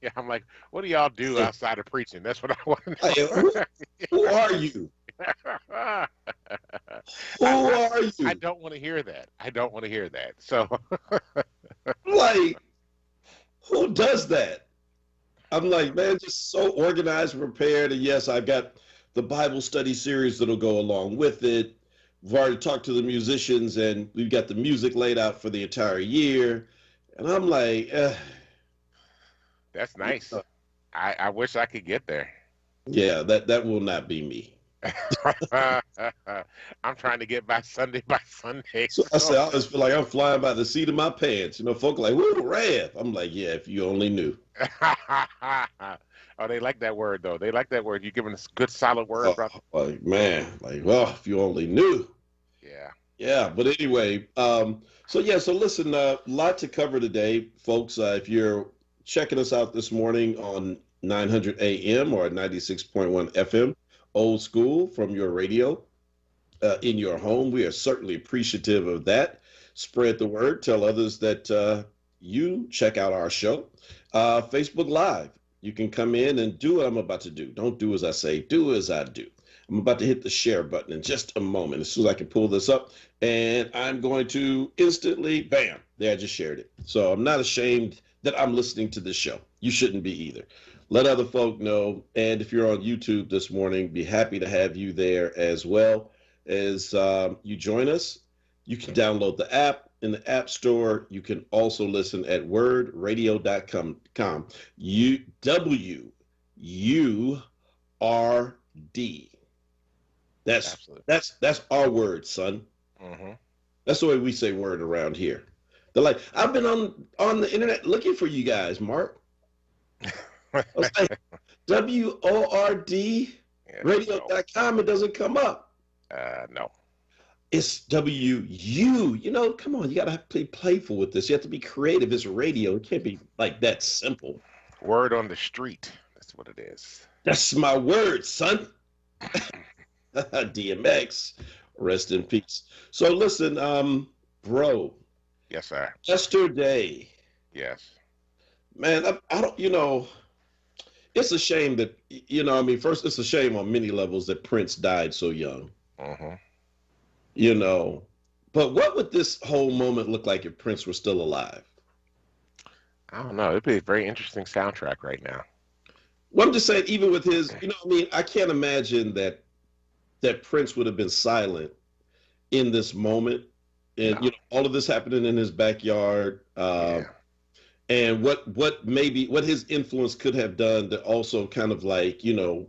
Yeah, I'm like, what do y'all do Hey, outside of preaching? That's what I want to hey, who are you? know. I, Who I are I you? don't want to hear that. I don't want to hear that. So Like, who does that? I'm like, man, just so organized and prepared. And yes, I've got the Bible study series that'll go along with it. We've already talked to the musicians and we've got the music laid out for the entire year. And I'm like, that's yeah, nice. I wish I could get there. yeah, that will not be me. I'm trying to get by Sunday by Sunday. So I say, I always feel like I'm flying by the seat of my pants. You know, folk are like, woo, Rev. I'm like, yeah, if you only knew. Oh, they like that word though. They like that word. You giving us good solid word, Oh, brother. like, man, like, well, if you only knew. Yeah. Yeah, but anyway, so yeah, so listen, a lot to cover today, folks. If you're checking us out this morning on 900 AM or 96.1 FM, old school from your radio in your home, we are certainly appreciative of that. Spread the word, tell others that you check out our show. Facebook Live, you can come in and do what I'm about to do. Don't do as I say, do as I do. I'm about to hit the share button in just a moment. As soon as I can pull this up, and I'm going to instantly, bam, there, I just shared it. So I'm not ashamed that I'm listening to this show. You shouldn't be either. Let other folk know. And if you're on YouTube this morning, be happy to have you there as well as you join us. You can download the app in the App Store. You can also listen at wordradio.com. WURD. That's Absolutely. that's our word, son. Hmm. That's the way we say word around here. They're like, I've been on the internet looking for you guys, Mark. I was like, WORD Yeah, no. radio.com. It doesn't come up. No. It's WU. You know, come on, you gotta be playful with this. You have to be creative. It's radio. It can't be like that simple. Word on the street. That's what it is. That's my word, son. DMX. Rest in peace. So listen, bro, Yes, sir. yesterday, Yes. man, I don't, it's a shame that, I mean, first, it's a shame on many levels that Prince died so young, Hmm. you know. But what would this whole moment look like if Prince were still alive? I don't know. It'd be a very interesting soundtrack right now. Well, I'm just saying, even with his, I mean, I can't imagine that Prince would have been silent in this moment, and No. all of this happening in his backyard, Yeah. and what his influence could have done to also kind of like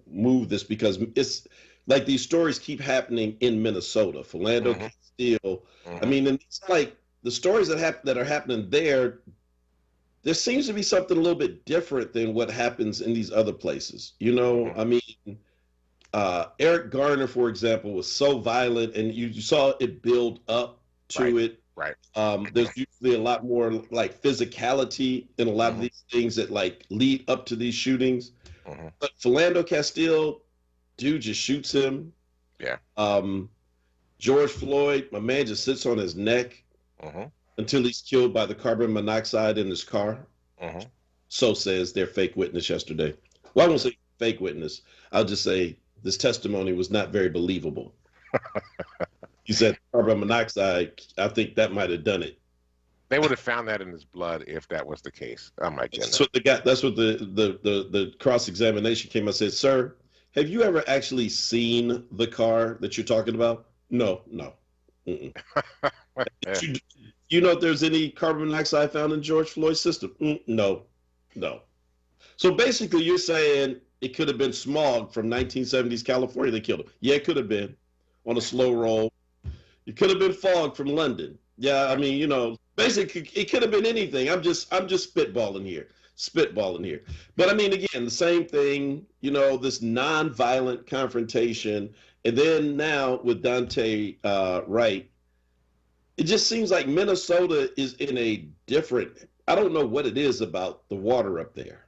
move this, because it's like these stories keep happening in Minnesota. Philando Hmm. Castile. I Hmm. mean, and it's like the stories that are happening there. There seems to be something a little bit different than what happens in these other places. Hmm. I mean, Eric Garner, for example, was so violent, and you saw it build up Right. to it. Right. There's usually a lot more like physicality in a lot of Hmm. these things that like lead up to these shootings. Hmm. But Philando Castile, dude just shoots him. Yeah. Um, George Floyd, my man just sits on his neck Hmm. until he's killed by the carbon monoxide in his car. Hmm. So says their fake witness yesterday. Well, I won't say fake witness. I'll just say this testimony was not very believable. He said carbon monoxide. I think that might have done it. They would have found that in his blood if that was the case. Oh my That's goodness. what the guy. That's what the cross examination came. I said, "Sir, have you ever actually seen the car that you're talking about?" No, no. Mm-mm. You, you know if there's any carbon monoxide found in George Floyd's system? No, no. So basically, you're saying it could have been smog from 1970s California that killed him. Yeah, it could have been on a slow roll. It could have been fog from London. Yeah, I mean, basically, it could have been anything. I'm just spitballing here, spitballing here. But I mean, again, the same thing. This non-violent confrontation, and then now with Dante Wright, it just seems like Minnesota is in a different. I don't know what it is about the water up there.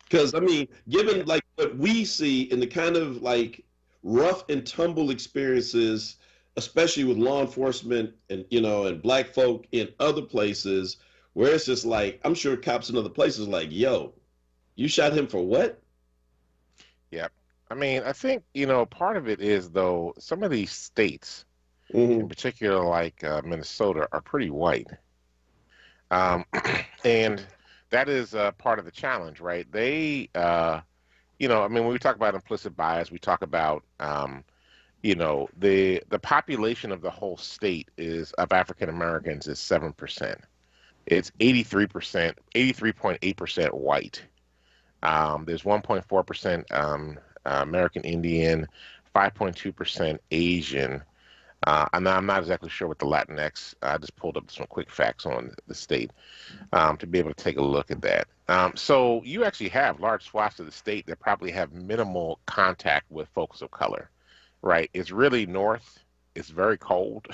Because I mean, Yeah. given like what we see in the kind of like rough and tumble experiences, especially with law enforcement and and black folk in other places, where it's just like I'm sure cops in other places like, yo, You shot him for what? Yeah. I mean, I think, part of it is, though, some of these states, in Hmm. particular like Minnesota, are pretty white. Um, and that is part of the challenge, right? I mean, when we talk about implicit bias, we talk about, the population of the whole state is of African Americans is 7%. It's 83%, 83.8% white. There's 1.4% American Indian, 5.2% Asian. And I'm not exactly sure what the Latinx. I just pulled up some quick facts on the state to be able to take a look at that. So you actually have large swaths of the state that probably have minimal contact with folks of color, right? It's really north. It's very cold.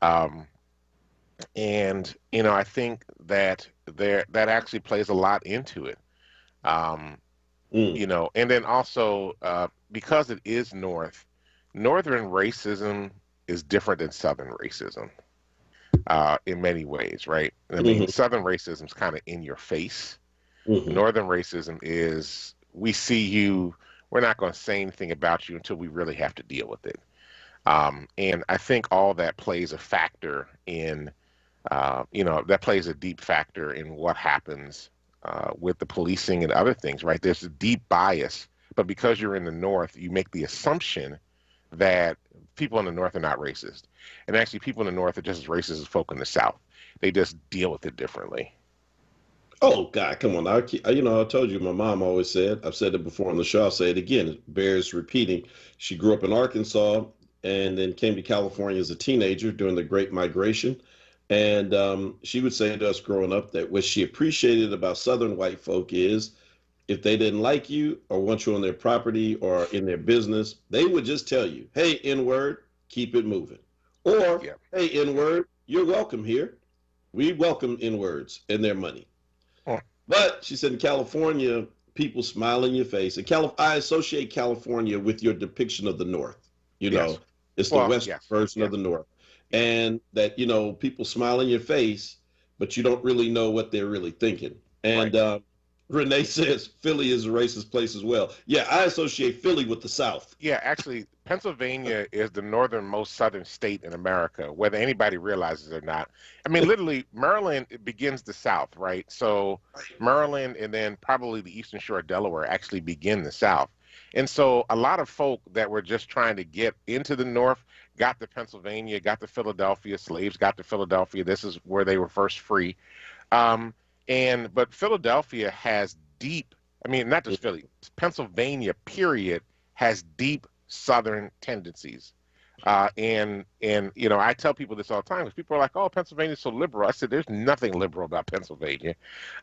Um, and I think that that actually plays a lot into it. Um, Mm. and then also because it is north, northern racism is different than southern racism in many ways, right? I mean, Hmm. southern racism is kind of in your face. Hmm. Northern racism is we see you, we're not going to say anything about you until we really have to deal with it. And I think all that plays a factor in, that plays a deep factor in what happens with the policing and other things, right? There's a deep bias, but because you're in the North, you make the assumption that people in the North are not racist. And actually, people in the North are just as racist as folk in the South. They just deal with it differently. Oh God, come on! I told you my mom always said. I've said it before on the show. I'll say it again. It bears repeating. She grew up in Arkansas and then came to California as a teenager during the Great Migration. And she would say to us growing up that what she appreciated about Southern white folk is if they didn't like you or want you on their property or in their business, they would just tell you, "Hey, N-word, keep it moving," or Yeah. "Hey, N-word, you're welcome here. We welcome N-words and their money." Mm. But she said in California, people smile in your face. And I associate California with your depiction of the North. You Yes. know, it's the Well, Western yes. version of Yes. the North. Yes. And that, people smile in your face, but you don't really know what they're really thinking. Right. And Renee says Philly is a racist place as well. Yeah, I associate Philly with the South. Yeah, actually, Pennsylvania is the northernmost southern state in America, whether anybody realizes it or not. I mean, literally, Maryland it begins the South, right? So Maryland and then probably the Eastern Shore of Delaware actually begin the South. And so a lot of folk that were just trying to get into the North got to Pennsylvania, got to Philadelphia, slaves got to Philadelphia. This is where they were first free. Um, but Philadelphia has deep, I mean, not just Philly, Pennsylvania, period, has deep Southern tendencies. I tell people this all the time because people are like, "Oh, Pennsylvania's so liberal." I said, "There's nothing liberal about Pennsylvania,"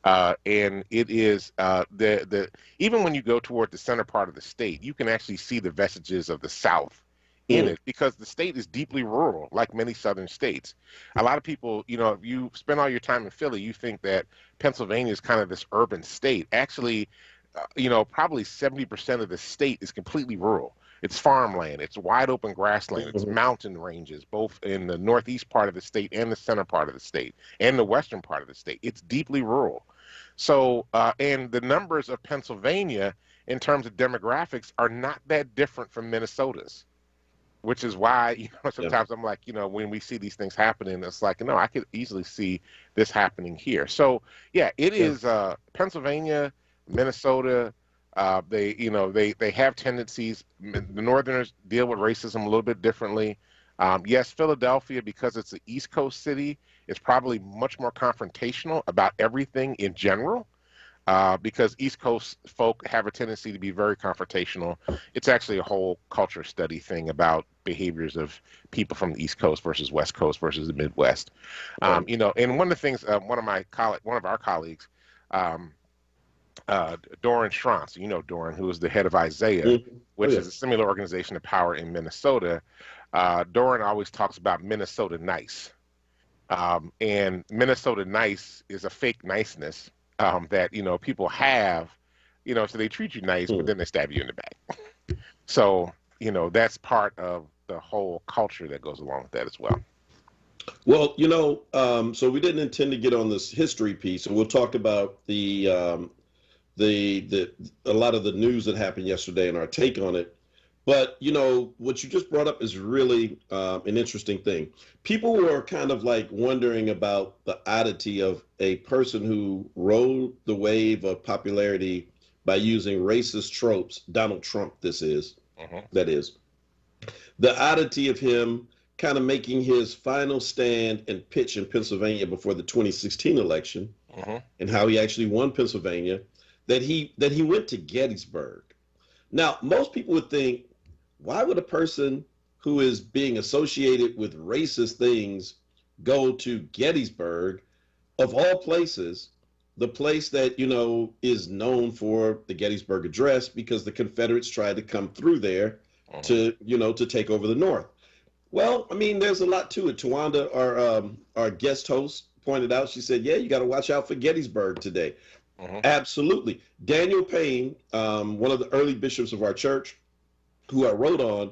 and it is the even when you go toward the center part of the state, you can actually see the vestiges of the South in Mm, it because the state is deeply rural, like many southern states. A lot of people, if you spend all your time in Philly, you think that Pennsylvania is kind of this urban state. Actually, probably 70% of the state is completely rural. It's farmland, it's wide open grassland, it's mhm. mountain ranges, both in the northeast part of the state and the center part of the state and the western part of the state. It's deeply rural. So, and the numbers of Pennsylvania in terms of demographics are not that different from Minnesota's, which is why Yeah, sometimes I'm like, when we see these things happening, it's like, no, I could easily see this happening here. So yeah, it yeah. is Pennsylvania, Minnesota. They have tendencies. The Northerners deal with racism a little bit differently. Yes, Philadelphia, because it's an East Coast city, is probably much more confrontational about everything in general because East Coast folk have a tendency to be very confrontational. It's actually a whole culture study thing about behaviors of people from the East Coast versus West Coast versus the Midwest. Right. And one of the things one of our colleagues, um, Doran Schranz, Doran, who is the head of Isaiah, Mhm. Oh which yeah. is a similar organization of power in Minnesota. Doran always talks about Minnesota nice. And Minnesota nice is a fake niceness that people have, so they treat you nice, but Mm. then they stab you in the back. So that's part of the whole culture that goes along with that as well. Well, so we didn't intend to get on this history piece, and we'll talk about the the a lot of the news that happened yesterday and our take on it. But what you just brought up is really an interesting thing. People were kind of like wondering about the oddity of a person who rode the wave of popularity by using racist tropes. Donald Trump, that is the oddity of him kind of making his final stand and pitch in Pennsylvania before the 2016 election, and how he actually won Pennsylvania. That he went to Gettysburg. Now, most people would think, why would a person who is being associated with racist things go to Gettysburg, of all places, the place that, is known for the Gettysburg Address, because the Confederates tried to come through there to take over the North? Well, I mean, there's a lot to it. Tawanda, our guest host, pointed out, she said, yeah, you got to watch out for Gettysburg today. Absolutely. Daniel Payne, one of the early bishops of our church, who I wrote on,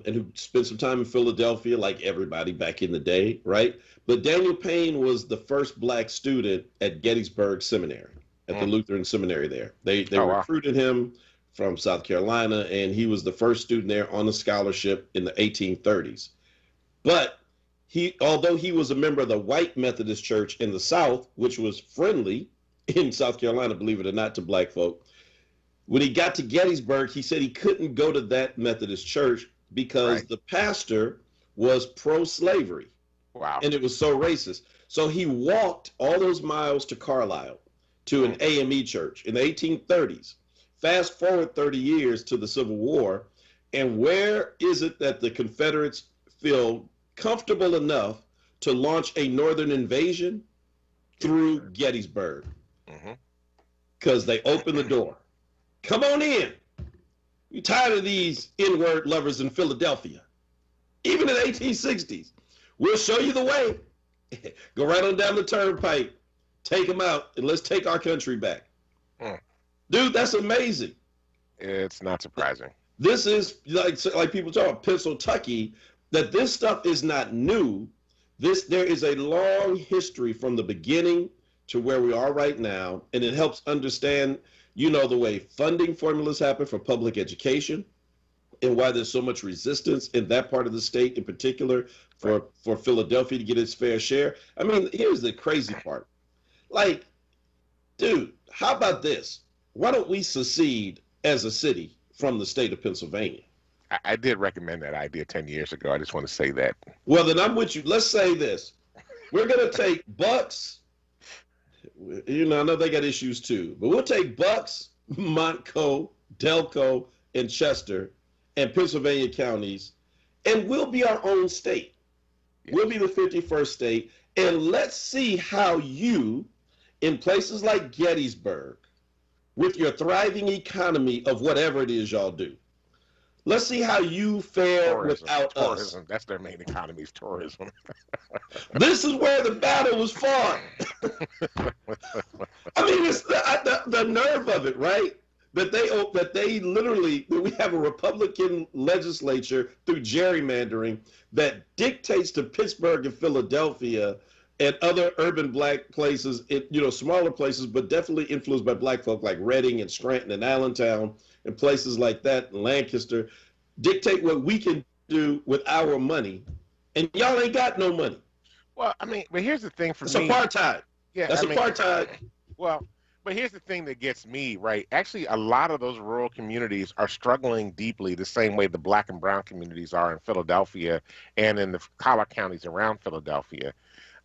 and who spent some time in Philadelphia, like everybody back in the day, right? But Daniel Payne was the first Black student at Gettysburg Seminary, at the Lutheran Seminary there. They recruited him from South Carolina, and he was the first student there on a scholarship in the 1830s. But although he was a member of the white Methodist Church in the South, which was friendly in South Carolina, believe it or not, to Black folk, when he got to Gettysburg, he said he couldn't go to that Methodist church because the pastor was pro-slavery. Wow. And it was so racist. So he walked all those miles to Carlisle, to an AME church in the 1830s. Fast forward 30 years to the Civil War, and where is it that the Confederates feel comfortable enough to launch a northern invasion? Through Gettysburg. Because they opened the door. Come on in. We're tired of these N-word lovers in Philadelphia. Even in the 1860s. We'll show you the way. Go right on down the turnpike. Take them out, and let's take our country back. Dude, that's amazing. It's not surprising. This is, like people talk about Pennsylvania, that this stuff is not new. There is a long history from the beginning to where we are right now, and it helps understand, the way funding formulas happen for public education, and why there's so much resistance in that part of the state in particular for Philadelphia to get its fair share. I mean, here's the crazy part. Like, dude, how about this? Why don't we secede as a city from the state of Pennsylvania? I did recommend that idea 10 years ago. I just want to say that. Well, then I'm with you. Let's say this. We're going to take Bucks. I know they got issues too, but we'll take Bucks, Montco, Delco, and Chester, and Pennsylvania counties, and we'll be our own state. Yes. We'll be the 51st state, and let's see how you, in places like Gettysburg, with your thriving economy of whatever it is y'all do, let's see how you fare without us. That's their main economy, is tourism. This is where the battle was fought. I mean, it's the nerve of it, right? That we have a Republican legislature through gerrymandering that dictates to Pittsburgh and Philadelphia and other urban Black places, smaller places, but definitely influenced by Black folk like Reading and Scranton and Allentown and places like that, Lancaster, dictate what we can do with our money. And y'all ain't got no money. Well, I mean, but here's the thing for me. It's apartheid. Yeah, that's apartheid. Well, but here's the thing that gets me, right? Actually, a lot of those rural communities are struggling deeply the same way the Black and brown communities are in Philadelphia and in the collar counties around Philadelphia.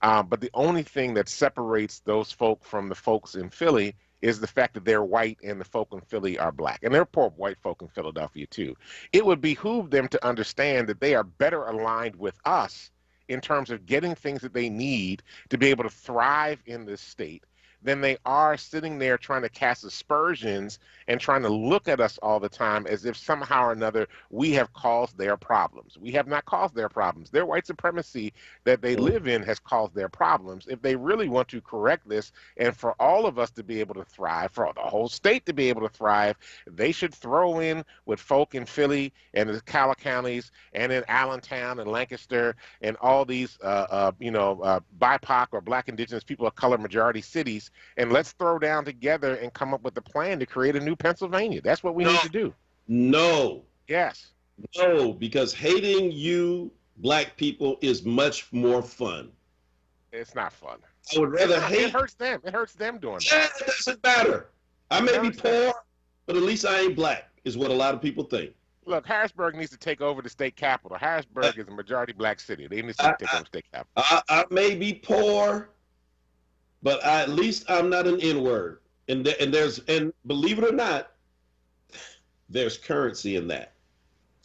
But the only thing that separates those folk from the folks in Philly is the fact that they're white and the folk in Philly are Black. And there are poor white folk in Philadelphia too. It would behoove them to understand that they are better aligned with us in terms of getting things that they need to be able to thrive in this state than they are sitting there trying to cast aspersions and trying to look at us all the time as if somehow or another we have caused their problems. We have not caused their problems. Their white supremacy that they live in has caused their problems. If they really want to correct this and for all of us to be able to thrive, for the whole state to be able to thrive, they should throw in with folk in Philly and the collar counties and in Allentown and Lancaster and all these, BIPOC or Black, Indigenous, people of color majority cities states, and let's throw down together and come up with a plan to create a new Pennsylvania. That's what we need to do. No. Yes. No, because hating you black people is much more fun. It's not fun. I would rather hate. It hurts them. It hurts them doing that. Yeah, it doesn't matter. I may be poor, but at least I ain't black, is what a lot of people think. Look, Harrisburg needs to take over the state capital. Harrisburg is a majority black city. They need to take over the state capital. I may be poor, but at least I'm not an N-word. And believe it or not, there's currency in that.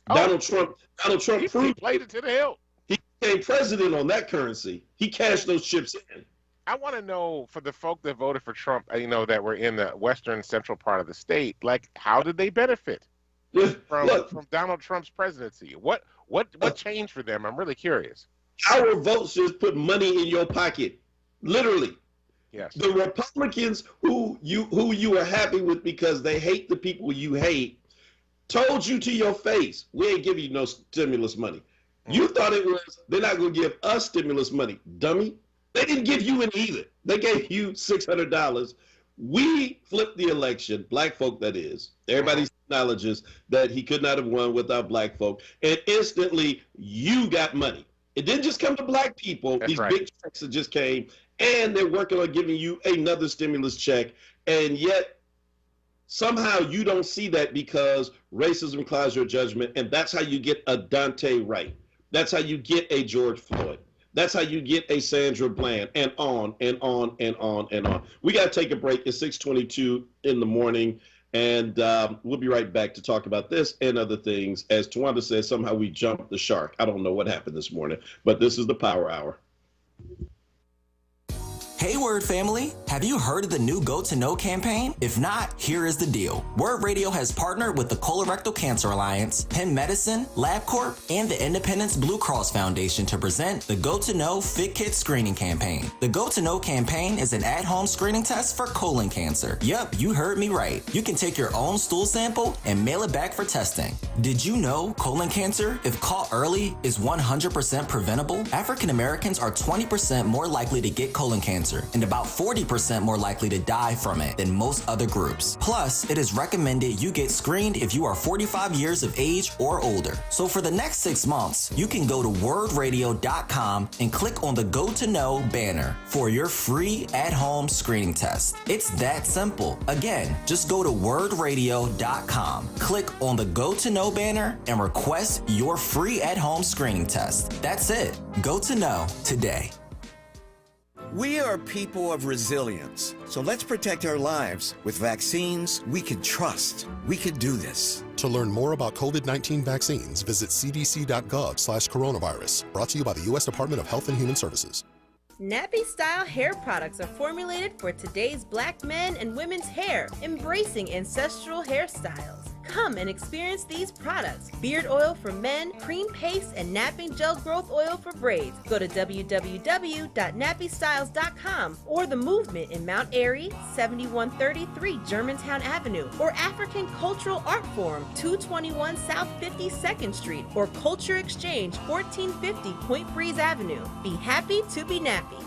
Donald Trump he played it to the hilt. He became president on that currency. He cashed those chips in. I want to know, for the folk that voted for Trump, that were in the western central part of the state, like, how did they benefit from Donald Trump's presidency? What changed for them? I'm really curious. Our votes just put money in your pocket, literally. Yes. The Republicans who you are happy with because they hate the people you hate told you to your face, we ain't giving you no stimulus money. You thought it was, they're not going to give us stimulus money, dummy. They didn't give you any either. They gave you $600. We flipped the election, black folk that is. Everybody acknowledges that he could not have won without black folk. And instantly, you got money. It didn't just come to black people. That's These right. big checks that just came, and they're working on giving you another stimulus check. And yet, somehow you don't see that because racism clouds your judgment, and that's how you get a Dante Wright. That's how you get a George Floyd. That's how you get a Sandra Bland, and on and on and on and on. We got to take a break. It's 6:22 in the morning, and we'll be right back to talk about this and other things. As Tawanda says, somehow we jumped the shark. I don't know what happened this morning, but this is the Power Hour. Hey, WURD family, have you heard of the new Go to Know campaign? If not, here is the deal. WURD Radio has partnered with the Colorectal Cancer Alliance, Penn Medicine, LabCorp, and the Independence Blue Cross Foundation to present the Go to Know Fit Kit Screening Campaign. The Go to Know campaign is an at-home screening test for colon cancer. Yup, you heard me right. You can take your own stool sample and mail it back for testing. Did you know colon cancer, if caught early, is 100% preventable? African Americans are 20% more likely to get colon cancer and about 40% more likely to die from it than most other groups. Plus, it is recommended you get screened if you are 45 years of age or older. So for the next 6 months, you can go to wordradio.com and click on the Go to Know banner for your free at-home screening test. It's that simple. Again, just go to wordradio.com, click on the Go to Know banner, and request your free at-home screening test. That's it. Go to Know today. We are people of resilience, so let's protect our lives with vaccines we can trust. We can do this. To learn more about COVID-19 vaccines, visit cdc.gov/coronavirus. Brought to you by the U.S. Department of Health and Human Services. Nappy-style hair products are formulated for today's black men and women's hair, embracing ancestral hairstyles. Come and experience these products: beard oil for men, cream paste, and napping gel growth oil for braids. Go to www.nappystyles.com or The Movement in Mount Airy, 7133 Germantown Avenue, or African Cultural Art Forum, 221 South 52nd Street, or Culture Exchange, 1450 Point Breeze Avenue. Be happy to be nappy.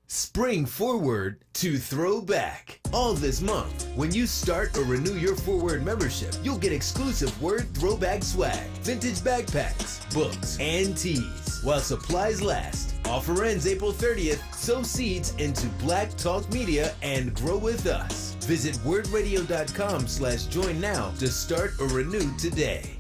Spring forward to throwback. All this month, when you start or renew your WURD membership, you'll get exclusive WURD throwback swag, vintage backpacks, books, and tees, while supplies last. Offer ends April 30th. Sow seeds into Black Talk Media and grow with us. Visit wordradio.com/join now to start or renew today.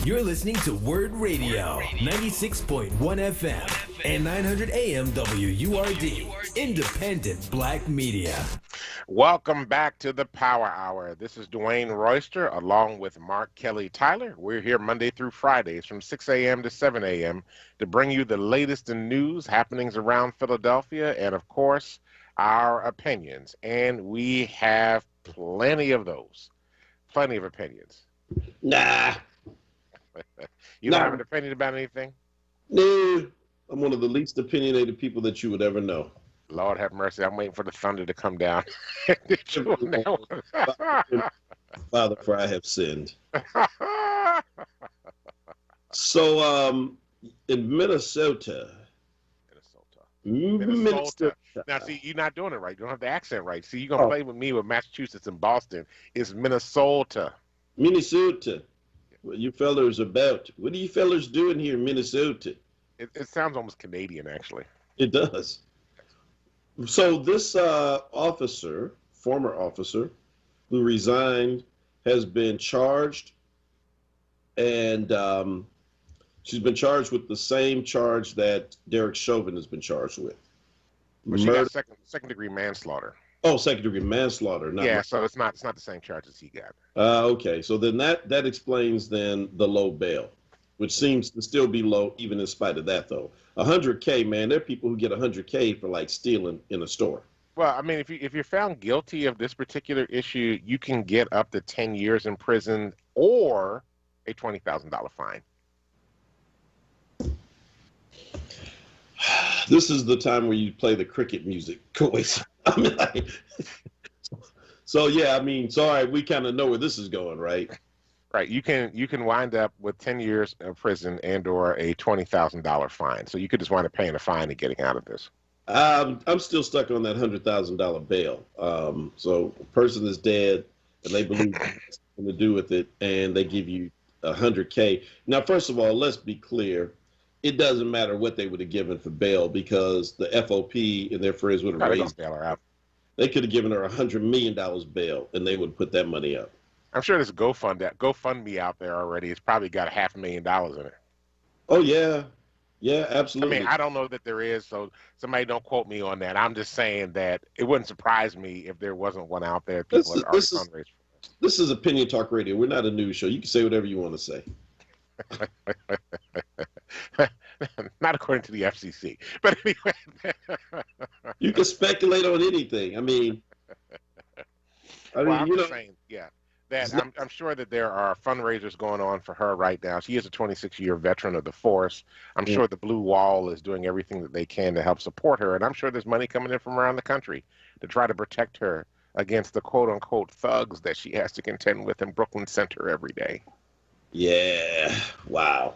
You're listening to WURD Radio, 96.1 FM and 900 AM WURD, independent black media. Welcome back to the Power Hour. This is Dwayne Royster along with Mark Kelly Tyler. We're here Monday through Fridays from 6 a.m. to 7 a.m. to bring you the latest in news, happenings around Philadelphia, and of course, our opinions. And we have plenty of those. Plenty of opinions. Nah. You don't have an opinion about anything? No. I'm one of the least opinionated people that you would ever know. Lord have mercy. I'm waiting for the thunder to come down. Father, for I have sinned. So, in Minnesota, Now, see, you're not doing it right. You don't have the accent right. See, you're gonna Oh, play with me with Massachusetts and Boston. It's Minnesota. Minnesota. What you fellers about? What are you fellers doing here in Minnesota? It sounds almost Canadian, actually. It does. So this officer, former officer, who resigned, has been charged, and she's been charged with the same charge that Derek Chauvin has been charged with. But she got second degree manslaughter. Oh, second degree manslaughter. Yeah, so it's not the same charge as he got. Okay, so then that explains then the low bail, which seems to still be low even in spite of that though. 100K, man, there are people who get 100K for like stealing in a store. Well, I mean, if you're found guilty of this particular issue, you can get up to 10 years in prison or a $20,000 fine. This is the time where you play the cricket music, Koi's. I mean, like, so yeah, I mean, sorry, we kind of know where this is going, right? Right. You can wind up with 10 years of prison and or a $20,000 fine. So you could just wind up paying a fine and getting out of this. I'm still stuck on that $100,000 bail. So a person is dead and they believe it's something to do with it, and they give you 100K. Now, first of all, let's be clear. It doesn't matter what they would have given for bail because the FOP and their friends would have raised. Bail her out. They could have given her $100 million bail, and they would put that money up. I'm sure there's a GoFundMe out there already. It's probably got $500,000 in it. Oh yeah, yeah, absolutely. I mean, I don't know that there is, so somebody don't quote me on that. I'm just saying that it wouldn't surprise me if there wasn't one out there. People are already fundraising. This is Opinion Talk Radio. We're not a news show. You can say whatever you want to say. Not according to the FCC, but anyway. You can speculate on anything. I mean, I'm just saying, yeah. That I'm sure that there are fundraisers going on for her right now. She is a 26-year veteran of the force. I'm sure the Blue Wall is doing everything that they can to help support her, and I'm sure there's money coming in from around the country to try to protect her against the quote-unquote thugs that she has to contend with in Brooklyn Center every day. Yeah. Wow.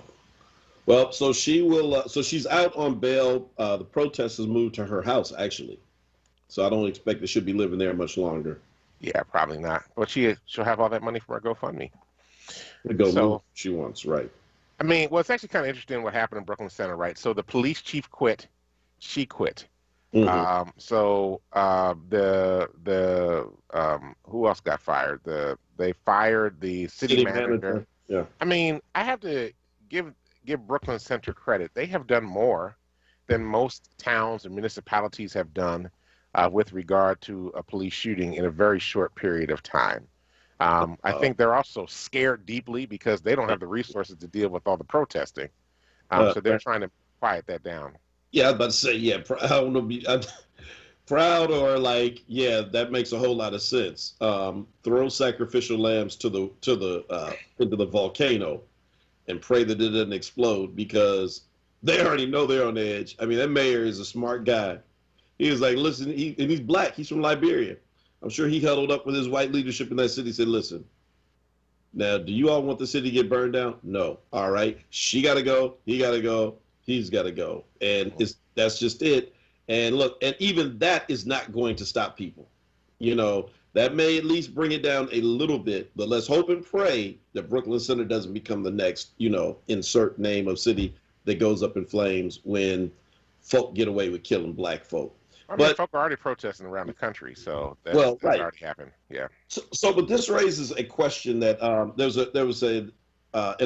Well, so she will. So she's out on bail. The protesters moved to her house, actually. So I don't expect that she'll be living there much longer. Yeah, probably not. But she'll have all that money from her GoFundMe. Move she wants, right? I mean, well, it's actually kind of interesting what happened in Brooklyn Center, right? So the police chief quit. She quit. Mm-hmm. Who else got fired? They fired the city manager. Yeah. I mean, I have to give Brooklyn Center credit. They have done more than most towns and municipalities have done with regard to a police shooting in a very short period of time. I think they're also scared deeply because they don't have the resources to deal with all the protesting. So they're trying to quiet that down. Yeah, I was about to say, yeah, I don't know, proud or like, yeah, that makes a whole lot of sense. Throw sacrificial lambs into the volcano and pray that it doesn't explode because they already know they're on edge. I mean, that mayor is a smart guy. He was like, listen, and he's black. He's from Liberia. I'm sure he huddled up with his white leadership in that city and said, listen, now, do you all want the city to get burned down? No. All right. She got to go. He got to go. He's got to go. And that's just it. And look, and even that is not going to stop people. You know, that may at least bring it down a little bit, but let's hope and pray that Brooklyn Center doesn't become the next, insert name of city that goes up in flames when folk get away with killing black folk. I mean, folk are already protesting around the country, so that's already happened. Yeah. But this raises a question that there was an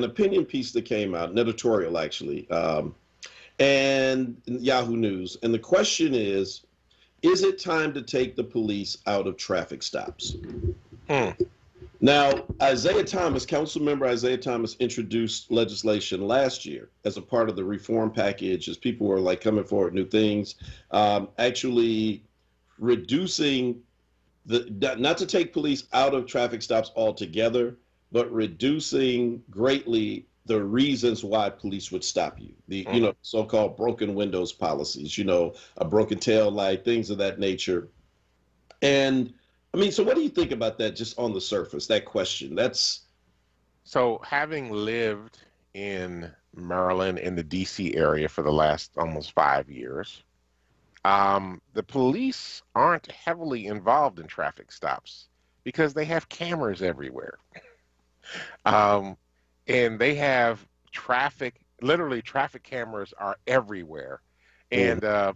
opinion piece that came out, an editorial actually, and Yahoo News, and the question is it time to take the police out of traffic stops? Now, Council Member Isaiah Thomas introduced legislation last year as a part of the reform package as people were like coming forward new things, actually reducing not to take police out of traffic stops altogether, but reducing greatly the reasons why police would stop you. The so-called broken windows policies, a broken tail light, things of that nature. And I mean, so what do you think about that just on the surface, that question? So having lived in Maryland in the DC area for the last almost 5 years, The police aren't heavily involved in traffic stops because they have cameras everywhere. Um, and they have literally traffic cameras are everywhere. And, I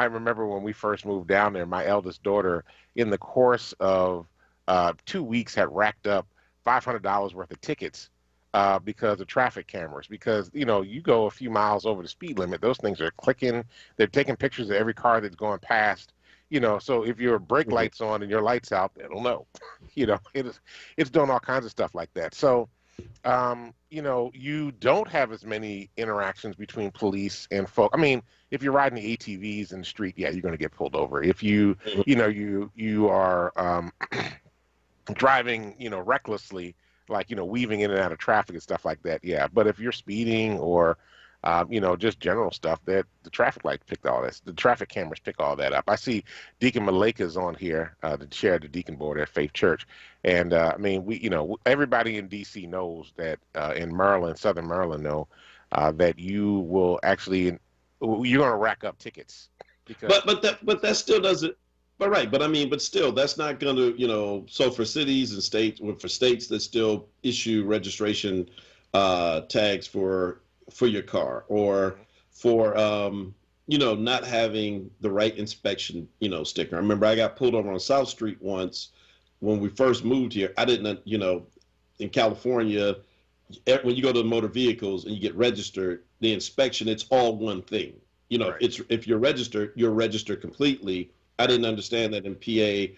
remember when we first moved down there, my eldest daughter, in the course of 2 weeks, had racked up $500 worth of tickets because of traffic cameras. Because, you go a few miles over the speed limit, those things are clicking. They're taking pictures of every car that's going past. So if your brake lights on and your lights out, it'll know. It's doing all kinds of stuff like that. So, you don't have as many interactions between police and folk. I mean, if you're riding the ATVs in the street, yeah, you're going to get pulled over. If you are driving, recklessly, like, weaving in and out of traffic and stuff like that, yeah. But if you're speeding or, just general stuff, that the traffic lights pick all this, the traffic cameras pick all that up. I see Deacon Maleka's on here, the chair of the deacon board at Faith Church. And I mean, everybody in DC knows that in Maryland, Southern Maryland, know that you will actually, you're going to rack up tickets. Because, but that still doesn't. But right, but still, that's not going to, so for cities and states, for states that still issue registration tags for your car, or for not having the right inspection sticker. I remember I got pulled over on South Street once when we first moved here. I didn't, in California, when you go to motor vehicles and you get registered, the inspection, it's all one thing. Right. It's, if you're registered completely. I didn't understand that in PA,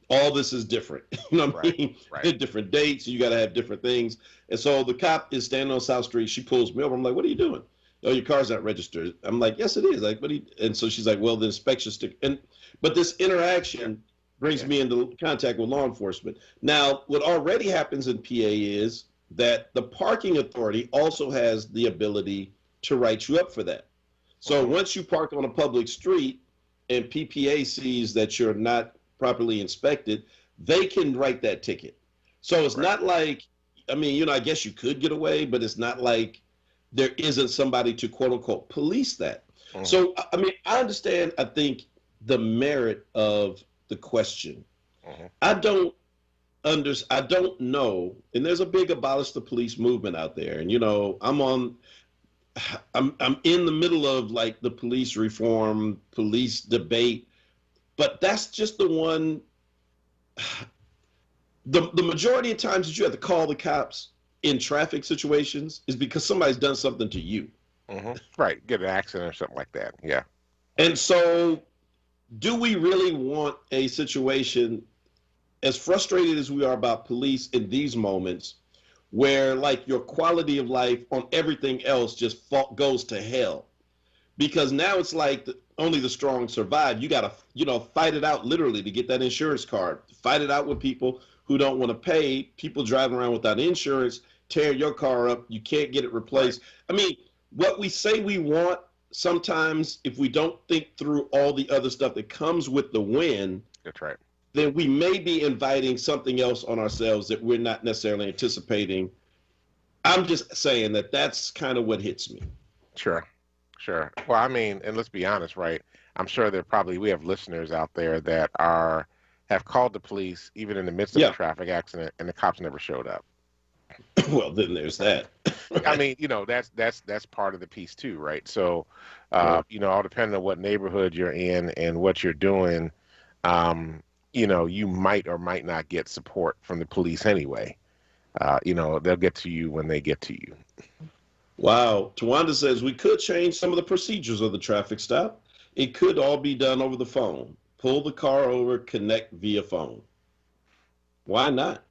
all this is different. You know what I mean? Right. Different dates, you got to have different things. And so the cop is standing on South Street. She pulls me over. I'm like, what are you doing? Oh, your car's not registered. I'm like, yes, it is. Like, and so she's like, well, the inspection sticker. But this interaction brings me into contact with law enforcement. Now, what already happens in PA is that the parking authority also has the ability to write you up for that. So once you park on a public street and PPA sees that you're not properly inspected, they can write that ticket. So it's not like, I guess you could get away, but it's not like there isn't somebody to quote unquote police that. So, I understand, I think, the merit of the question. I don't know, and there's a big abolish the police movement out there. And, I'm in the middle of like the police reform, police debate, but that's just the one. The majority of times that you have to call the cops in traffic situations is because somebody's done something to you. Right, get an accident or something like that. Yeah. And so, do we really want a situation, as frustrated as we are about police in these moments, where like your quality of life on everything else just goes to hell? Because now it's like only the strong survive. You got to, fight it out literally to get that insurance card. Fight it out with people who don't want to pay, people driving around without insurance, tear your car up. You can't get it replaced. What we say we want, sometimes if we don't think through all the other stuff that comes with the win, that's right, then we may be inviting something else on ourselves that we're not necessarily anticipating. I'm just saying that that's kind of what hits me. Sure. Well, and let's be honest, right? I'm sure we have listeners out there that have called the police even in the midst of a traffic accident, and the cops never showed up. Well, then there's that. That's part of the piece too, right? So, all depending on what neighborhood you're in and what you're doing, you might or might not get support from the police anyway. They'll get to you when they get to you. Wow. Tawanda says we could change some of the procedures of the traffic stop. It could all be done over the phone. Pull the car over, connect via phone. Why not?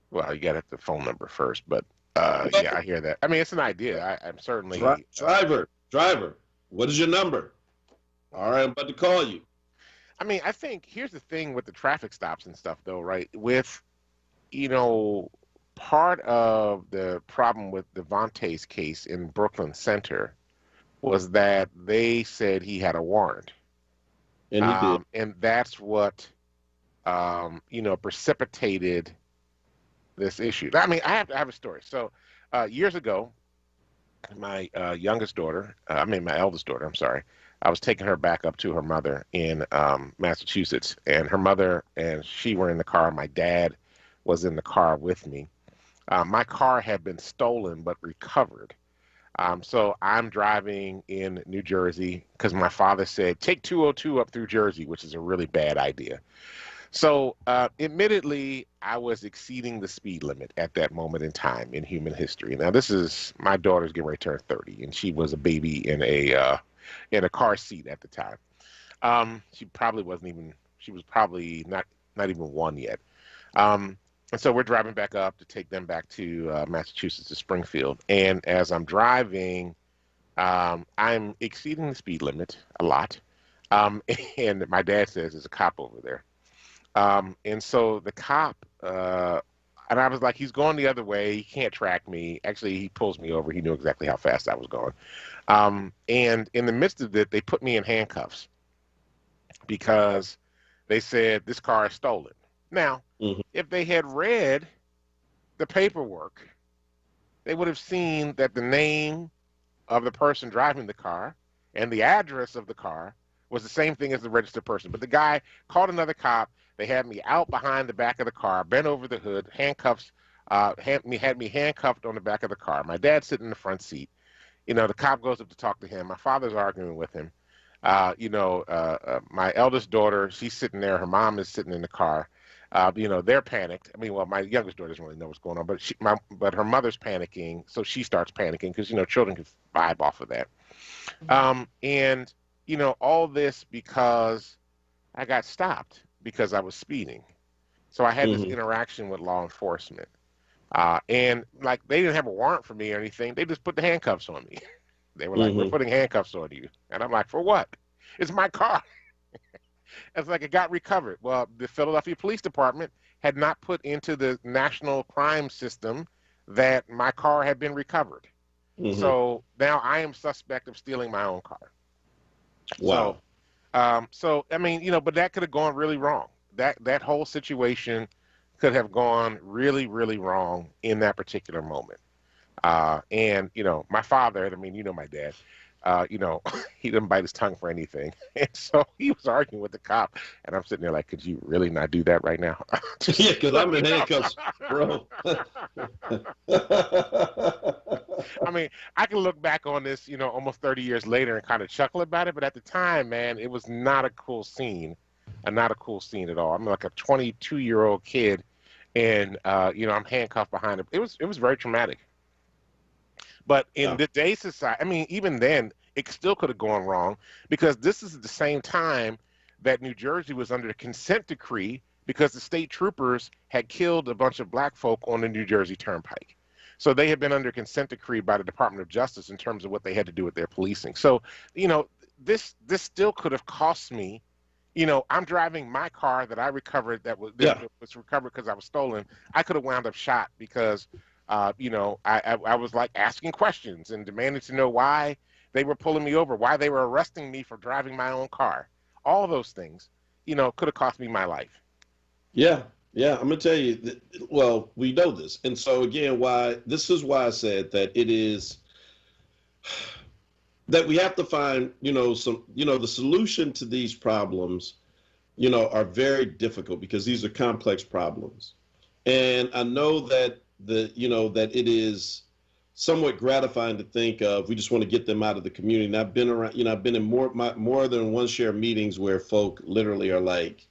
Well, you got to have the phone number first, but yeah, I hear that. It's an idea. I'm certainly... Driver, what is your number? All right, I'm about to call you. I think here's the thing with the traffic stops and stuff, though, right? With, part of the problem with Devontae's case in Brooklyn Center was that they said he had a warrant. And he did. And that's what, precipitated this issue. I have a story. So years ago, my eldest daughter, I'm sorry, I was taking her back up to her mother in Massachusetts, and her mother and she were in the car. My dad was in the car with me. My car had been stolen but recovered. So I'm driving in New Jersey because my father said, take 202 up through Jersey, which is a really bad idea. So admittedly, I was exceeding the speed limit at that moment in time in human history. Now, this is my daughter's getting ready to turn 30, and she was a baby in a car seat at the time. She was probably not even one yet. And so we're driving back up to take them back to Massachusetts, to Springfield. And as I'm driving, I'm exceeding the speed limit a lot. And my dad says there's a cop over there. And so the cop, and I was like, he's going the other way. He can't track me. Actually, he pulls me over. He knew exactly how fast I was going. And in the midst of it, they put me in handcuffs because they said this car is stolen. Now, if they had read the paperwork, they would have seen that the name of the person driving the car and the address of the car was the same thing as the registered person. But the guy called another cop. They had me out behind the back of the car, bent over the hood, handcuffs, had me handcuffed on the back of the car. My dad's sitting in the front seat. The cop goes up to talk to him. My father's arguing with him. My eldest daughter, she's sitting there. Her mom is sitting in the car. They're panicked. I mean, well, my youngest daughter doesn't really know what's going on, but her mother's panicking, so she starts panicking because children can vibe off of that. And all this because I got stopped because I was speeding. So I had this interaction with law enforcement, and like they didn't have a warrant for me or anything. They just put the handcuffs on me. They were like, "We're putting handcuffs on you," and I'm like, "For what? It's my car." It's like it got recovered. Well, the Philadelphia Police Department had not put into the national crime system that my car had been recovered. So now I am suspect of stealing my own car. Wow. So I mean, but that could have gone really wrong. That whole situation could have gone really, really wrong in that particular moment. And my father, I mean, my dad, he didn't bite his tongue for anything. And so he was arguing with the cop, and I'm sitting there like, could you really not do that right now? Yeah, because I'm in handcuffs, bro. I mean, I can look back on this, almost 30 years later and kind of chuckle about it. But at the time, man, it was not a cool scene, not a cool scene at all. I'm like a 22-year-old kid, and, I'm handcuffed behind him. It was very traumatic. But in today's society, I mean, even then, it still could have gone wrong because this is the same time that New Jersey was under a consent decree because the state troopers had killed a bunch of black folk on the New Jersey Turnpike. So they had been under consent decree by the Department of Justice in terms of what they had to do with their policing. So, this still could have cost me. I'm driving my car that I recovered that was recovered because I was stolen. I could have wound up shot because I was like asking questions and demanding to know why they were pulling me over, why they were arresting me for driving my own car. All those things, could have cost me my life. Yeah. I'm going to tell you that, well, we know this. And so again, this is why I said that it is that we have to find, the solution to these problems, are very difficult because these are complex problems. And I know that that it is somewhat gratifying to think of, we just want to get them out of the community. And I've been around, I've been in more than one share meetings where folk literally are like,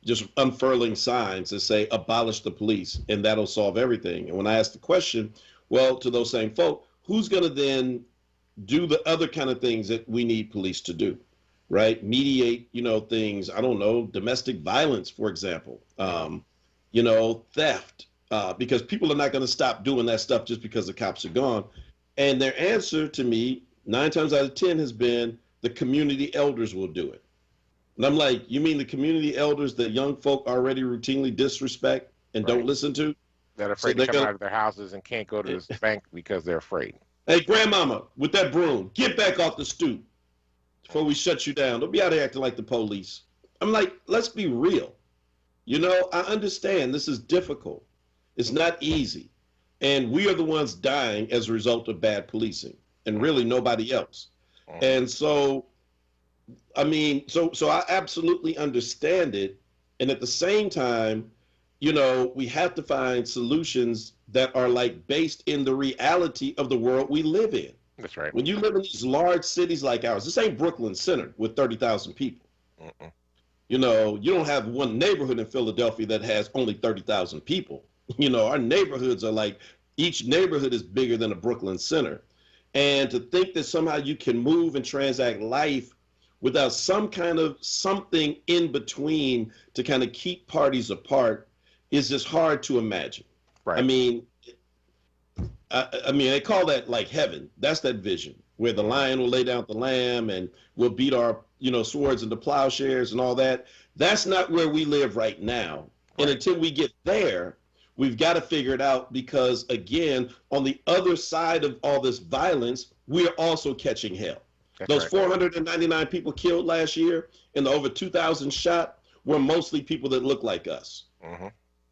just unfurling signs that say abolish the police and that'll solve everything. And when I ask the question, well, to those same folk, who's going to then do the other kind of things that we need police to do, right? Mediate, things, I don't know, domestic violence, for example, theft, because people are not going to stop doing that stuff just because the cops are gone. And their answer to me, 9 times out of 10 has been the community elders will do it. And I'm like, you mean the community elders that young folk already routinely disrespect and don't listen to? That are afraid to come out of their houses and can't go to the bank because they're afraid. Hey, grandmama, with that broom, get back off the stoop before we shut you down. Don't be out here acting like the police. I'm like, let's be real. I understand this is difficult. It's not easy. And we are the ones dying as a result of bad policing and really nobody else. And so, I mean, so I absolutely understand it. And at the same time, you know, we have to find solutions that are like based in the reality of the world we live in. That's right. When you live in these large cities like ours, this ain't Brooklyn Center with 30,000 people. You know, you don't have one neighborhood in Philadelphia that has only 30,000 people. You know, our neighborhoods are like, each neighborhood is bigger than a Brooklyn Center. And to think that somehow you can move and transact life without some kind of something in between to kind of keep parties apart is just hard to imagine. Right. I mean, they call that like heaven. That's that vision where the lion will lay down the lamb and we'll beat our, you know, swords into plowshares and all that. That's not where we live right now. Right. And until we get there, we've got to figure it out because, again, on the other side of all this violence, we're also catching hell. That's Those right. 499 people killed last year and the over 2,000 shot were mostly people that look like us.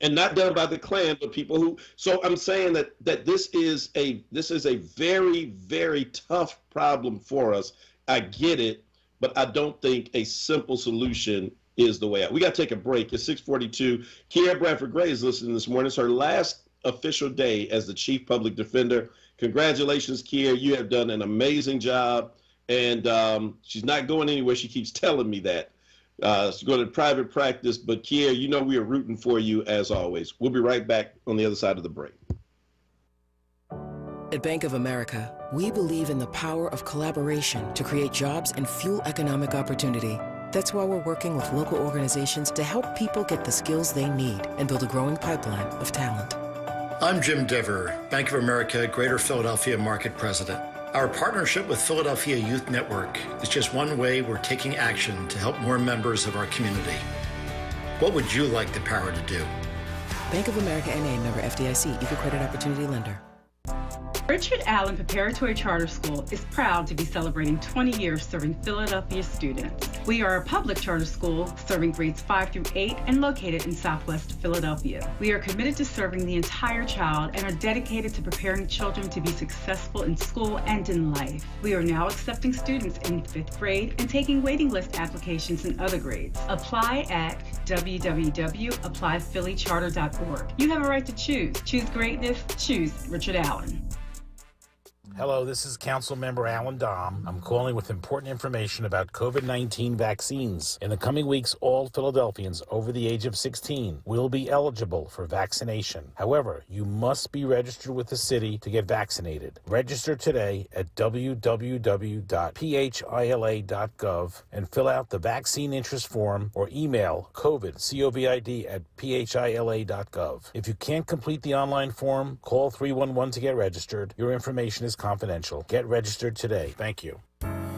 And not done by the Klan, but people who. So I'm saying that this is a very, very tough problem for us. I get it, but I don't think a simple solution is the way out. We got to take a break. It's 6:42. Kiera Bradford Gray is listening this morning. It's her last official day as the Chief Public Defender. Congratulations, Kiera. You have done an amazing job. And she's not going anywhere. She keeps telling me that. She's going to private practice. But, Kiera, you know we are rooting for you as always. We'll be right back on the other side of the break. At Bank of America, we believe in the power of collaboration to create jobs and fuel economic opportunity. That's why we're working with local organizations to help people get the skills they need and build a growing pipeline of talent. I'm Jim Dever, Bank of America Greater Philadelphia Market President. Our partnership with Philadelphia Youth Network is just one way we're taking action to help more members of our community. What would you like the power to do? Bank of America N.A. member FDIC, Equal Credit Opportunity Lender. Richard Allen Preparatory Charter School is proud to be celebrating 20 years serving Philadelphia students. We are a public charter school serving grades 5 through 8 and located in Southwest Philadelphia. We are committed to serving the entire child and are dedicated to preparing children to be successful in school and in life. We are now accepting students in 5th grade and taking waiting list applications in other grades. Apply at www.applyphillycharter.org. You have a right to choose. Choose greatness. Choose Richard Allen. Hello, this is Council Member Alan Dom. I'm calling with important information about COVID-19 vaccines. In the coming weeks, all Philadelphians over the age of 16 will be eligible for vaccination. However, you must be registered with the city to get vaccinated. Register today at www.phila.gov and fill out the vaccine interest form or email COVID at phila.gov. If you can't complete the online form, call 311 to get registered. Your information is confidential. Get registered today. Thank you.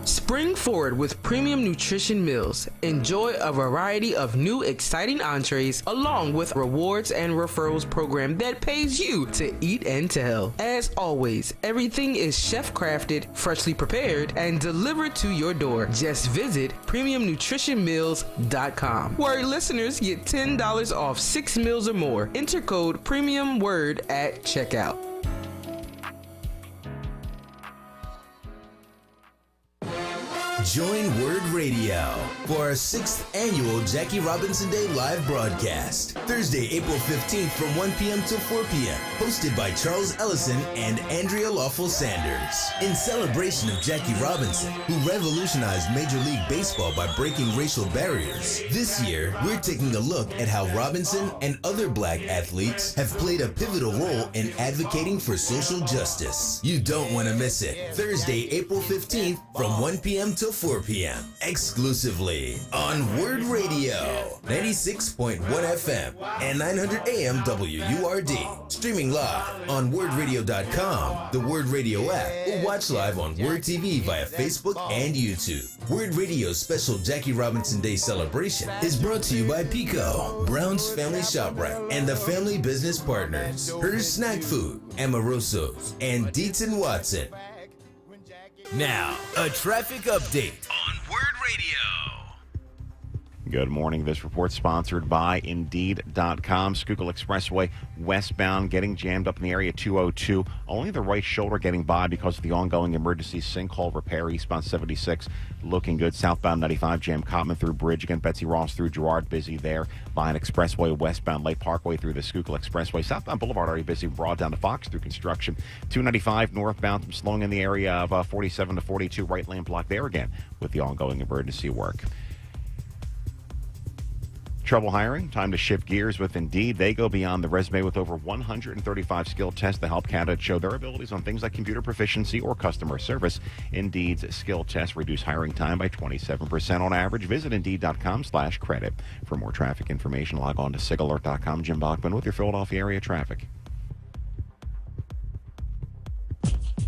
Spring forward with premium nutrition meals. Enjoy a variety of new exciting entrees along with rewards and referrals program that pays you to eat and tell. As always, everything is chef crafted, freshly prepared, and delivered to your door. Just visit premiumnutritionmeals.com where listeners get $10 off 6 meals or more. Enter code PREMIUMWORD at checkout. Join WURD Radio for our 6th annual Jackie Robinson Day live broadcast. Thursday, April 15th from 1 p.m. till 4 p.m. Hosted by Charles Ellison and Andrea Lawful Sanders. In celebration of Jackie Robinson, who revolutionized Major League Baseball by breaking racial barriers. This year, we're taking a look at how Robinson and other black athletes have played a pivotal role in advocating for social justice. You don't want to miss it. Thursday, April 15th from 1 p.m. till 4 p.m. exclusively on WURD Radio, 96.1 FM and 900 AM WURD. Streaming live on WURDradio.com, the WURD Radio app, or watch live on WURD TV via Facebook and YouTube. WURD Radio's special Jackie Robinson Day celebration is brought to you by Pico, Brown's Family ShopRite, and the Family Business Partners, Hers Snack Food, Amoroso's, and Dietz & Watson. Now, a traffic update on WURD Radio. Good morning. This report sponsored by Indeed.com. Schuylkill Expressway westbound getting jammed up in the area 202. Only the right shoulder getting by because of the ongoing emergency sinkhole repair. Eastbound 76 looking good. Southbound 95 jam Cotman through Bridge. Again, Betsy Ross through Girard busy there. Vine Expressway westbound Lake Parkway through the Schuylkill Expressway. Southbound Boulevard already busy. Broad down to Fox through construction. 295 northbound some slowing in the area of 47 to 42. Right lane block there again with the ongoing emergency work. Trouble hiring? Time to shift gears with Indeed. They go beyond the resume with over 135 skill tests to help candidates show their abilities on things like computer proficiency or customer service. Indeed's skill tests reduce hiring time by 27% on average. Visit Indeed.com/credit. For more traffic information, log on to SigAlert.com. Jim Bachman with your Philadelphia area traffic.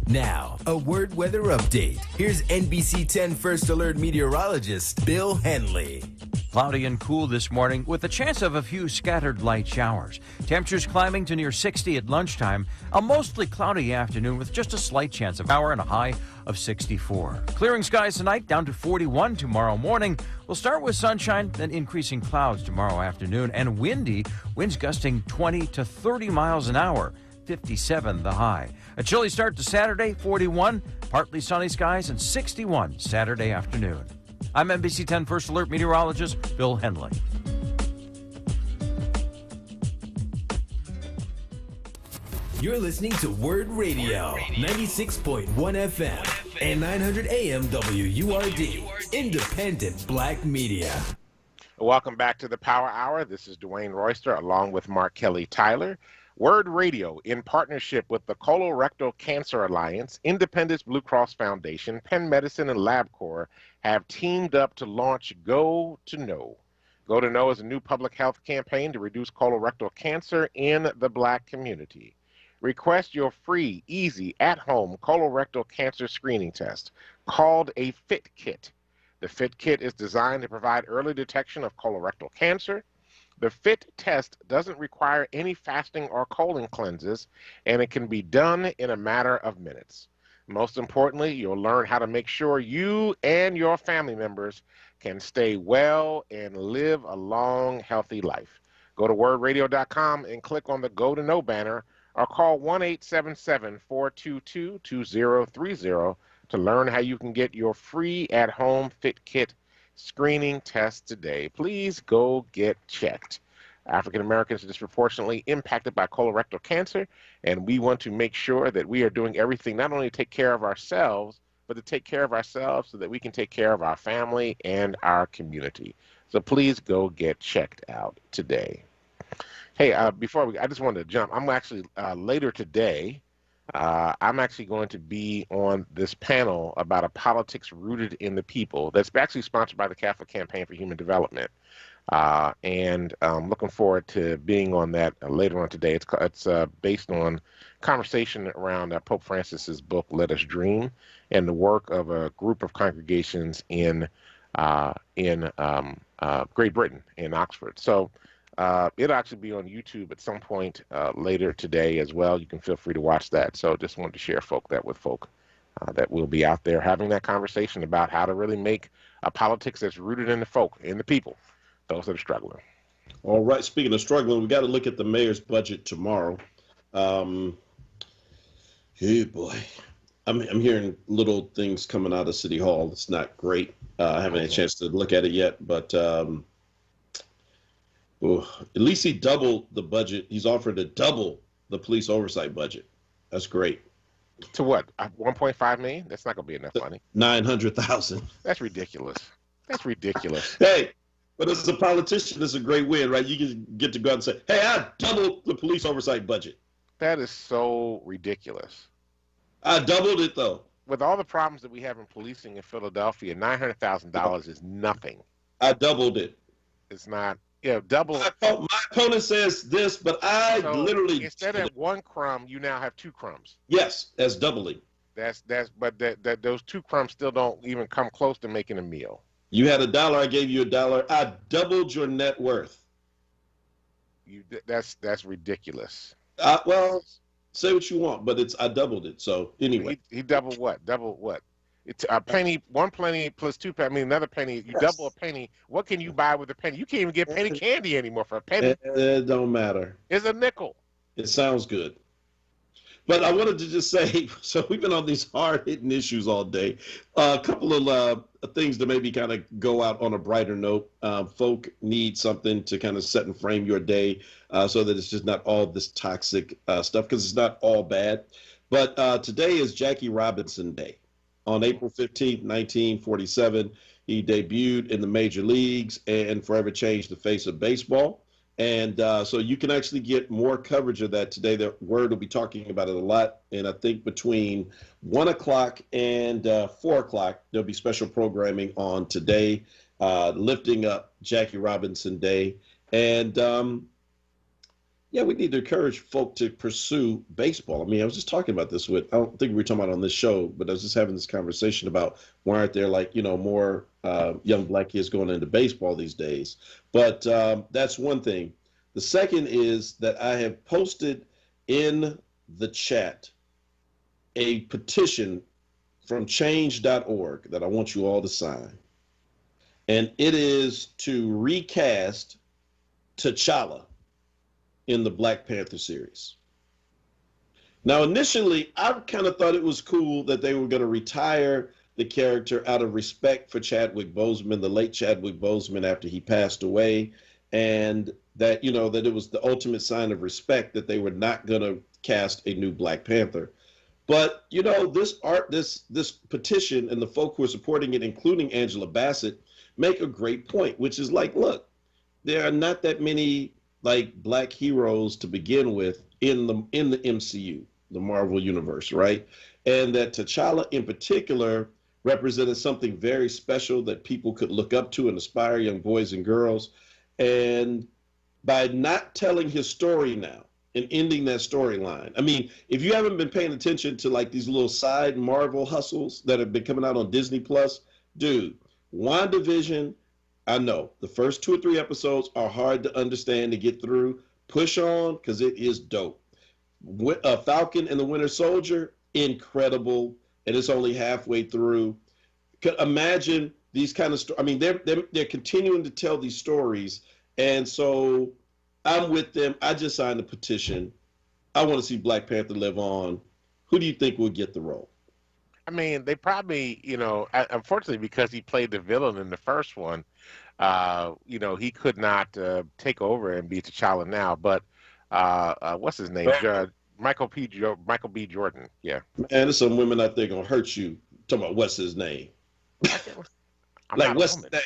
Now, a word weather update. Here's NBC 10 First Alert meteorologist Bill Henley. Cloudy and cool this morning with a chance of a few scattered light showers. Temperatures climbing to near 60 at lunchtime. A mostly cloudy afternoon with just a slight chance of shower and a high of 64. Clearing skies tonight down to 41 tomorrow morning. We'll start with sunshine, then increasing clouds tomorrow afternoon and windy. Winds gusting 20 to 30 miles an hour. 57 the high. A chilly start to Saturday, 41, partly sunny skies, and 61 Saturday afternoon. I'm NBC 10 First Alert meteorologist Bill Henley. You're listening to WURD Radio, 96.1 FM and 900 AM WURD, independent black media. Welcome back to the Power Hour. This is Dwayne Royster along with Mark Kelly Tyler. WURD Radio, in partnership with the Colorectal Cancer Alliance, Independence Blue Cross Foundation, Penn Medicine, and LabCorp, have teamed up to launch Go to Know. Go to Know is a new public health campaign to reduce colorectal cancer in the black community. Request your free, easy, at-home colorectal cancer screening test called a FIT kit. The FIT kit is designed to provide early detection of colorectal cancer. The FIT test doesn't require any fasting or colon cleanses, and it can be done in a matter of minutes. Most importantly, you'll learn how to make sure you and your family members can stay well and live a long, healthy life. Go to wordradio.com and click on the Go to Know banner or call 1-877-422-2030 to learn how you can get your free at-home FIT kit screening test today. Please go get checked. African Americans are disproportionately impacted by colorectal cancer, and we want to make sure that we are doing everything not only to take care of ourselves, but to take care of ourselves so that we can take care of our family and our community. So please go get checked out today. Hey, I just wanted to jump. I'm actually later today. I'm actually going to be on this panel about a politics rooted in the people that's actually sponsored by the Catholic Campaign for Human Development. And I'm looking forward to being on that later on today. It's based on conversation around Pope Francis's book, Let Us Dream, and the work of a group of congregations in Great Britain, in Oxford. So it'll actually be on YouTube at some point later today as well. You can feel free to watch that. So just wanted to share that with folk that will be out there having that conversation about how to really make a politics that's rooted in the folk, in the people, those that are struggling. All right. Speaking of struggling, we got to look at the mayor's budget tomorrow. Hey, boy. I'm hearing little things coming out of City Hall. It's not great. I haven't had a chance to look at it yet, but at least he doubled the budget. He's offered to double the police oversight budget. That's great. To what? 1.5 million? That's not going to be enough money. 900,000. That's ridiculous. That's ridiculous. Hey, but as a politician, it's a great win, right? You can get to go out and say, hey, I doubled the police oversight budget. That is so ridiculous. I doubled it, though. With all the problems that we have in policing in Philadelphia, $900,000 is nothing. I doubled it. It's not. Yeah, double. My opponent says this, but I literally instead of one crumb, you now have two crumbs. Yes, that's doubling. But those two crumbs still don't even come close to making a meal. You had $1, I gave you $1. I doubled your net worth. That's ridiculous. Well, say what you want, but I doubled it. So anyway, he doubled what? Double what? It's a penny, one penny plus two penny. I mean, another penny. You double a penny. What can you buy with a penny? You can't even get penny candy anymore for a penny. It don't matter. It's a nickel. It sounds good. But I wanted to just say, so we've been on these hard-hitting issues all day. A couple of things to maybe kind of go out on a brighter note. Folk need something to kind of set and frame your day so that it's just not all this toxic stuff, because it's not all bad. But today is Jackie Robinson Day. On April 15th, 1947, he debuted in the major leagues and forever changed the face of baseball. And so you can actually get more coverage of that today. The WURD will be talking about it a lot. And I think between 1 o'clock and 4 o'clock, there'll be special programming on today, lifting up Jackie Robinson Day. And yeah, we need to encourage folk to pursue baseball. I mean, I was just talking about this I don't think we were talking about it on this show, but I was just having this conversation about why aren't there more young black kids going into baseball these days. But that's one thing. The second is that I have posted in the chat a petition from change.org that I want you all to sign. And it is to recast T'Challa in the Black Panther series. Now, initially, I kind of thought it was cool that they were going to retire the character out of respect for Chadwick Boseman, the late Chadwick Boseman, after he passed away, and that, that it was the ultimate sign of respect that they were not going to cast a new Black Panther. But, this petition and the folk who are supporting it, including Angela Bassett, make a great point, which is look, there are not that many black heroes to begin with in the MCU, the Marvel universe, right? And that T'Challa in particular represented something very special that people could look up to and aspire, young boys and girls. And by not telling his story now and ending that storyline, I mean, if you haven't been paying attention to these little side Marvel hustles that have been coming out on Disney Plus, dude, WandaVision, I know the first 2 or 3 episodes are hard to understand to get through. Push on, because it is dope. Falcon and the Winter Soldier, incredible, and it's only halfway through. Imagine these kind of stories. I mean, they're continuing to tell these stories, and so I'm with them. I just signed a petition. I want to see Black Panther live on. Who do you think will get the role? I mean, they probably, unfortunately, because he played the villain in the first one, he could not take over and be T'Challa now. But what's his name? Michael B. Jordan. Yeah. Man, there's some women out there gonna hurt you. Talking about what's his name? What's his name?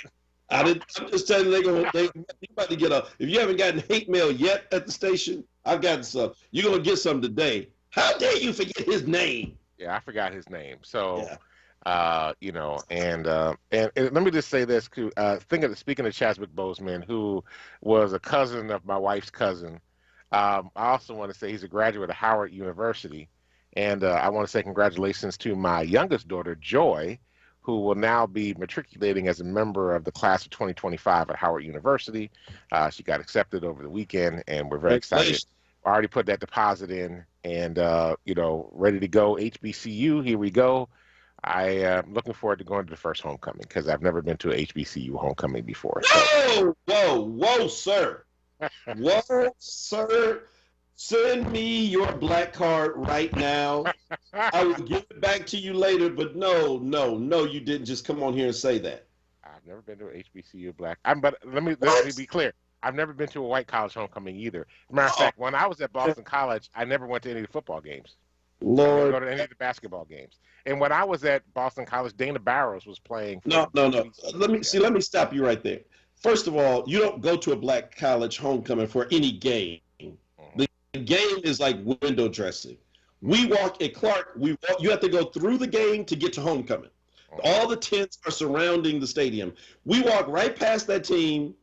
I'm just telling you, they about to get if you haven't gotten hate mail yet at the station, I've gotten some. You're gonna get some today. How dare you forget his name? Yeah, I forgot his name. So, and let me just say this. Speaking of Chadwick Boseman, who was a cousin of my wife's cousin, I also want to say he's a graduate of Howard University. And I want to say congratulations to my youngest daughter, Joy, who will now be matriculating as a member of the class of 2025 at Howard University. She got accepted over the weekend, and we're very excited. I already put that deposit in and, ready to go. HBCU, here we go. I am looking forward to going to the first homecoming because I've never been to a HBCU homecoming before. So. Whoa, sir. Whoa, sir. Send me your black card right now. I will give it back to you later, but no, you didn't just come on here and say that. I've never been to an HBCU black. But let me be clear. I've never been to a white college homecoming either. Matter of fact, when I was at Boston College, I never went to any of the football games. Lord. I didn't go to any of the basketball games. And when I was at Boston College, Dana Barrows was playing. No. Let me stop you right there. First of all, you don't go to a black college homecoming for any game. The game is like window dressing. We walk at Clark. You have to go through the game to get to homecoming. All the tents are surrounding the stadium. We walk right past that team,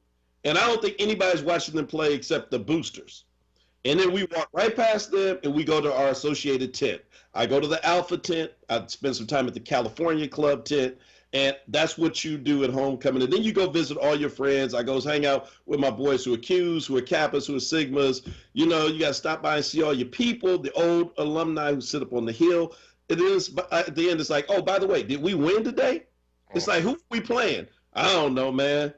and I don't think anybody's watching them play except the boosters. And then we walk right past them, and we go to our associated tent. I go to the Alpha tent. I spend some time at the California Club tent. And that's what you do at homecoming. And then you go visit all your friends. I go hang out with my boys who are Qs, who are Kappas, who are Sigmas. You got to stop by and see all your people, the old alumni who sit up on the hill. And then at the end, it's like, oh, by the way, did we win today? It's like, who are we playing? I don't know, man.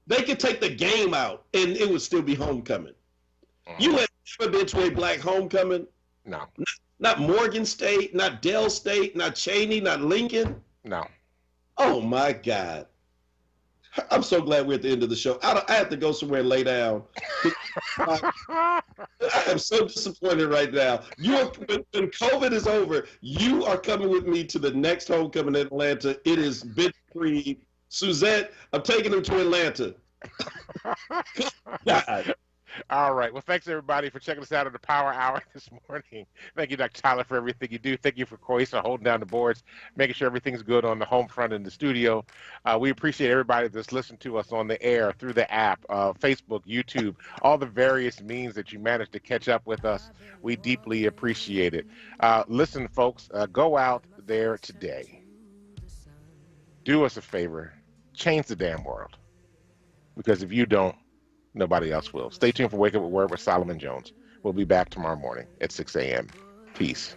They could take the game out, and it would still be homecoming. You have never been to a black homecoming? No. Not Morgan State, not Dell State, not Cheney, not Lincoln? No. Oh, my God. I'm so glad we're at the end of the show. I have to go somewhere and lay down. I am so disappointed right now. When COVID is over, you are coming with me to the next homecoming in Atlanta. It is Bench Creed. Suzette, I'm taking them to Atlanta. God. All right. Well, thanks, everybody, for checking us out on the Power Hour this morning. Thank you, Dr. Tyler, for everything you do. Thank you for Koisa holding down the boards, making sure everything's good on the home front in the studio. We appreciate everybody that's listened to us on the air, through the app, Facebook, YouTube, all the various means that you managed to catch up with us. We deeply appreciate it. Listen, folks, go out there today. Do us a favor. Change the damn world. Because if you don't, nobody else will. Stay tuned for Wake Up with Word with Solomon Jones. We'll be back tomorrow morning at 6 a.m. Peace.